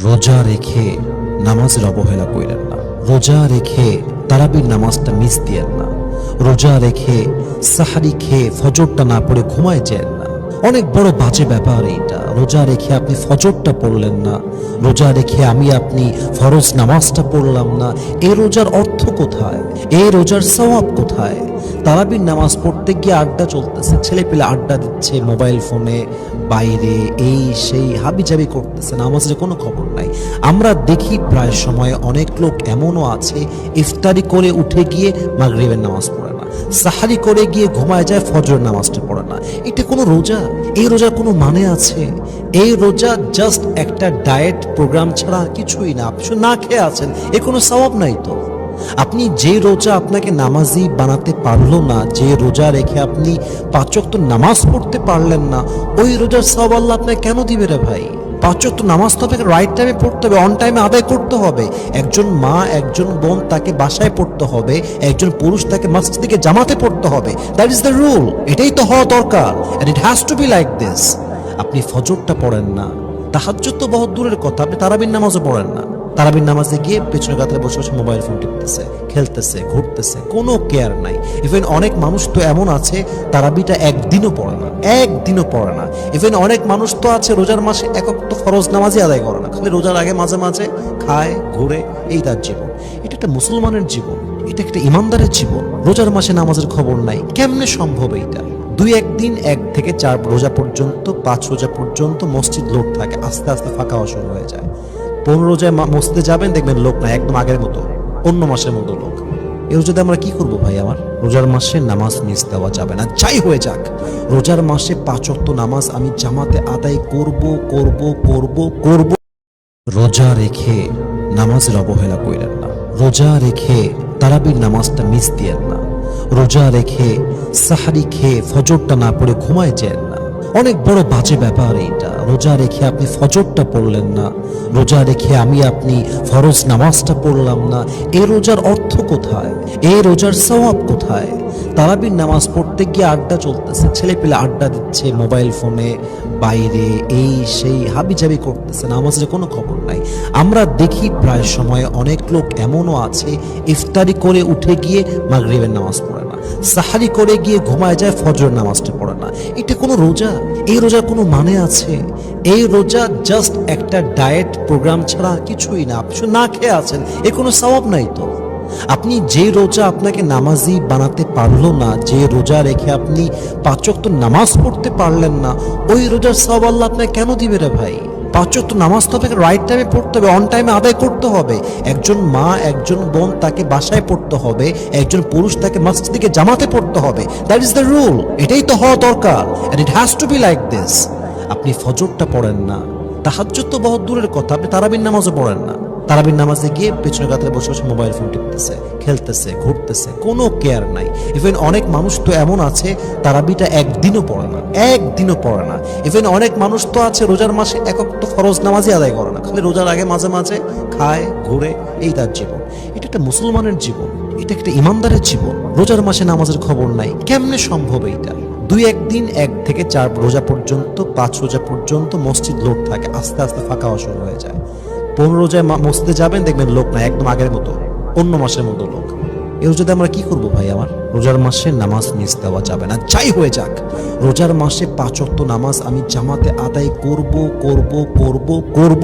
রোজা রেখে নামাজের অবহেলা কইরেন না। রোজা রেখে তারাবির নামাজটা মিস দিয়েন না। রোজা রেখে সাহারি খেয়ে ফজরটা না পড়ে ঘুমায় যান না। অনেক বড় বাজে ব্যাপার এইটা। রোজা রেখে আপনি ফজরটা পড়লেন না, রোজা রেখে আপনি ফরজ নামাজটা পড়লাম না। এই রোজার অর্থ কোথায়? এই রোজার সওয়াব কোথায়? তারাবির নামাজ পড়তে গিয়ে আড্ডা চলতেছে, ছেলে পেলে আড্ডা দিচ্ছে মোবাইল ফোনে, বাইরে এই সেই হাবিজাবি করতেছে, নামাজের কোনো খবর নাই। আমরা দেখি প্রায় সময় অনেক লোক এমনও আছে ইফতারি করে উঠে গিয়ে মাগরিবের নামাজ পড়ে না, সাহারি করে গিয়ে ঘুমায় যায়, ফজরের নামাজটা পড়ে না। এটা কোনো রোজা? এই রোজার কোনো মানে আছে? এই রোজা জাস্ট একটা ডায়েট প্রোগ্রাম ছাড়া আর কিছুই না। আপনি শুধু না খেয়ে আছেন, এ কোনো সওয়াব নাই তো। আপনি যে রোজা আপনাকে নামাজি বানাতে পারলো না, যে রোজা রেখে আপনি 5 ওয়াক্ত নামাজ পড়তে পারলেন না, ওই রোজার সওয়াব আল্লাহ আপনাকে কেন দিবে রে ভাই? 5 ওয়াক্ত নামাজ তো আপনাকে রাইট টাইমে পড়তে হবে, অন টাইমে আদায় করতে হবে। একজন মা, একজন বোন তাকে বাসায় পড়তে হবে, একজন পুরুষ তাকে মসজিদে জামাতে পড়তে হবে। That is the rule. এটাই তো হওয়া দরকার, and it has to be like this. আপনি ফজরটা পড়েন না, তাহাজ্জুদ তো বহুত দূরের কথা, আপনি তারাবির নামাজও পড়েন না। তারাবির নামাজে গিয়ে পেছনে কাতারে বসে বসে মোবাইল ফোন টিপতেছে, খেলতেছে, ঘুরতেছে, কোনো কেয়ার নাই। ইভেন অনেক মানুষ তো এমন আছে তারাবিটা একদিনও পড়ে না, একদিনও পড়ে না। ইভেন অনেক মানুষ তো আছে রোজার মাসে একক তো ফরজ নামাজই আদায় করে না, খালি রোজার আগে মাঝে মাঝে খায়, ঘুরে, এই তার জীবন। এটা একটা মুসলমানের জীবন, এটা একটা ইমানদারের জীবন। রোজার মাসে নামাজের খবর নাই, কেমনে সম্ভব এইটা? 2-1 দিন 1 থেকে 4 রোজা পর্যন্ত, 5 রোজা পর্যন্ত মসজিদ লোক থাকে, আস্তে আস্তে ফাঁকা হওয়া শুরু হয়ে যায়। 15 রোজায় মসজিদে যাবেন, দেখবেন লোক না, একদম আগের মতো, অন্য মাসের মতো লোক। এই রোজাতে আমরা কি করব ভাই? আমার রোজার মাসে নামাজ মিস দেওয়া যাবে না, যাই হয়ে যাক। রোজার মাসে 5 ওয়াক্ত নামাজ আমি জামাতে আদায় করব করব করব করব। রোজা রেখে নামাজের অবহেলা কইরেন না। রোজা রেখে তারাবির নামাজটা মিস দিয়েন না। রোজা রেখে সাহারি খেয়ে ফজরটা না পড়ে ঘুমায় যান না। অনেক বড় বাজে ব্যাপার এইটা। রোজা রেখে আপনি ফজরটা পড়লেন না, রোজা রেখে আপনি ফরজ নামাজটা পড়লাম না। এই রোজার অর্থ কোথায়? এই রোজার সওয়াব কোথায়? তারাবির নামাজ পড়তে গিয়ে আড্ডা চলতেছে, ছেলে পেলে আড্ডা দিচ্ছে মোবাইল ফোনে, বাইরে এই সেই হাবিজাবি করতেছে, নামাজের কোনো খবর নাই। আমরা দেখি প্রায় সময় অনেক লোক এমনও আছে ইফতারি করে উঠে গিয়ে মাগরিবের নামাজ পড়ে না, সাহারি করে গিয়ে ঘুমায় যায়, ফজরের নামাজটা পড়ে না। এটা কোনো রোজা? এই রোজার কোনো মানে আছে? এই রোজা জাস্ট একটা ডায়েট প্রোগ্রাম ছাড়া আর কিছুই না। আপনি শুধু না খেয়ে আছেন, এ কোনো সওয়াব নাই তো। আপনি যে রোজা আপনাকে নামাজি বানাতে পারলো না, যে রোজা রেখে আপনি 5 ওয়াক্ত নামাজ পড়তে পারলেন না, ওই রোজার সওয়াব আল্লাহ আপনাকে কেন দিবে রে ভাই? 5 ওয়াক্ত নামাজ তো আপনাকে রাইট টাইমে পড়তে হবে, অন টাইমে আদায় করতে হবে। একজন মা, একজন বোন তাকে বাসায় পড়তে হবে, একজন পুরুষ তাকে মসজিদে জামাতে পড়তে হবে। That is the rule. এটাই তো হওয়া দরকার, and it has to be like this. আপনি ফজরটা পড়েন না, তাহাজ্জুদ তো বহুত দূরের কথা, আপনি তারাবির নামাজও পড়েন না। তারাবির নামাজে গিয়ে পেছনে কাতারে বসে বসে মোবাইল ফোন টিপতেছে, খেলতেছে, ঘুরতেছে, কোনো কেয়ার নাই। ইভেন অনেক মানুষ তো এমন আছে তারাবিটা একদিনও পড়ে না, একদিনও পড়ে না। ইভেন অনেক মানুষ তো আছে রোজার মাসে একক তো ফরজ নামাজই আদায় করে না, খালি রোজার আগে মাঝে মাঝে খায়, ঘুরে, এই তার জীবন। এটা একটা মুসলমানের জীবন, এটা একটা ইমানদারের জীবন। রোজার মাসে নামাজের খবর নাই, কেমনে সম্ভব এইটা? 2-1 দিন 1 থেকে 4 রোজা পর্যন্ত, 5 রোজা পর্যন্ত মসজিদ লোক থাকে, আস্তে আস্তে ফাঁকা হওয়া শুরু হয়ে যায়। 15 রোজায় মসজিদে যাবেন, দেখবেন লোক না, একদম আগের মতো, অন্য মাসের মতো লোক। এই রোজাতে আমরা কি করব ভাই? আমার রোজার মাসে নামাজ মিস দেওয়া যাবে না, যাই হয়ে যাক। রোজার মাসে 5 ওয়াক্ত নামাজ আমি জামাতে আদায় করব করব করব করব।